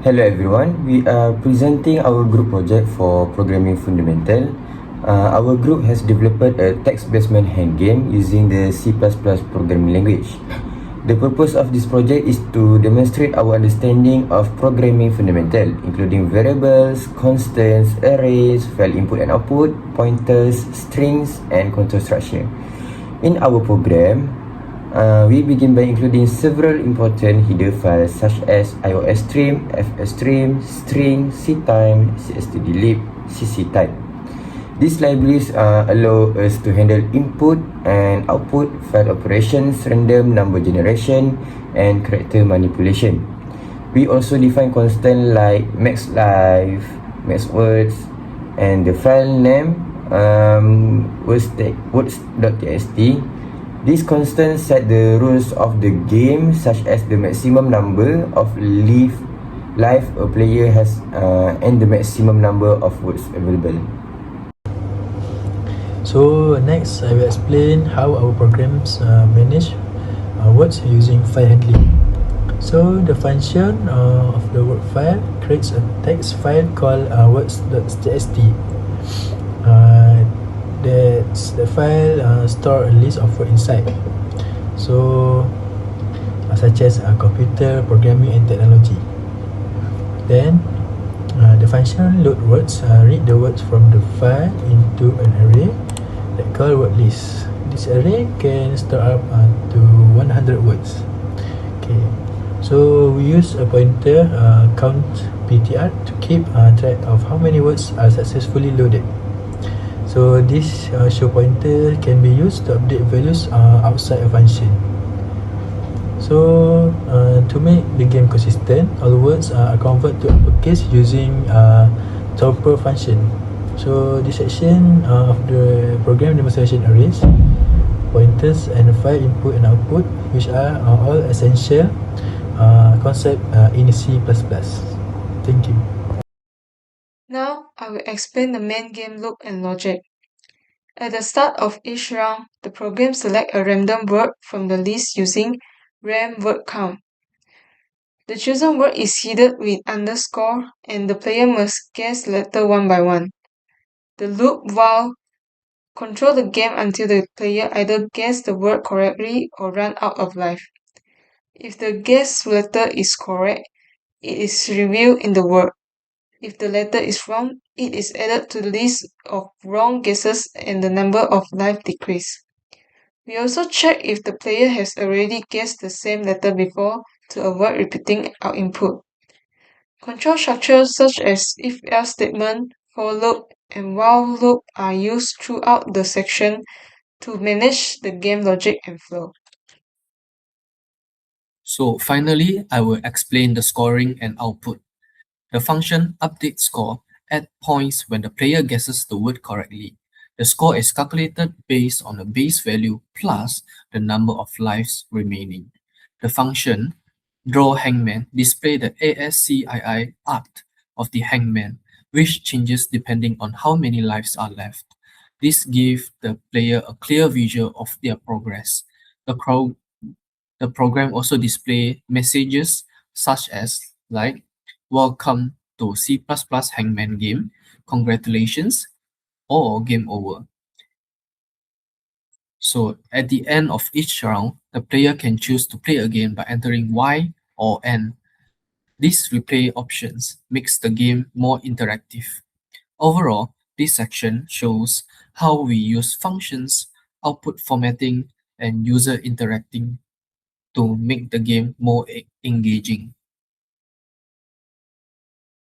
Hello everyone, we are presenting our group project for Programming Fundamental. Our group has developed a text-based hand game using the C++ programming language. The purpose of this project is to demonstrate our understanding of programming fundamental, including variables, constants, arrays, file input and output, pointers, strings, and control structure. In our program, we begin by including several important header files such as IOStream, FStream, string, ctime, cstdlib, cctype. These libraries allow us to handle input and output, file operations, random number generation, and character manipulation. We also define constants like maxLife, maxWords, and the file name words.txt. These constants set the rules of the game, such as the maximum number of life a player has and the maximum number of words available. So next, I will explain how our programs manage words using file handling. So the function of the word file creates a text file called words.txt. The file store a list of words inside. So such as computer, programming, and technology. Then the function load words read the words from the file into an array that called word list. This array can store up to 100 words. Okay, so we use a pointer count ptr to keep track of how many words are successfully loaded. So this show pointer can be used to update values outside a function. So to make the game consistent, all words are converted to uppercase using topper function. So this section of the program demonstration arrays, pointers, and file input and output, which are all essential concept in C++. Thank you. Now, I will explain the main game loop and logic. At the start of each round, the program selects a random word from the list using ram word count. The chosen word is seeded with underscore and the player must guess letter one by one. The loop will control the game until the player either guesses the word correctly or run out of life. If the guessed letter is correct, it is revealed in the word. If the letter is wrong, it is added to the list of wrong guesses and the number of life decrease. We also check if the player has already guessed the same letter before to avoid repeating our input. Control structures such as if-else statement, for loop, and while loop are used throughout the section to manage the game logic and flow. So finally, I will explain the scoring and output. The function updateScore adds points when the player guesses the word correctly. The score is calculated based on the base value plus the number of lives remaining. The function drawHangman displays the ASCII art of the hangman, which changes depending on how many lives are left. This gives the player a clear visual of their progress. The program also displays messages such as like "Welcome to C++ Hangman game," "Congratulations," or "Game over." So at the end of each round, the player can choose to play again by entering Y or N. These replay options makes the game more interactive. Overall, this section shows how we use functions, output formatting, and user interacting to make the game more engaging.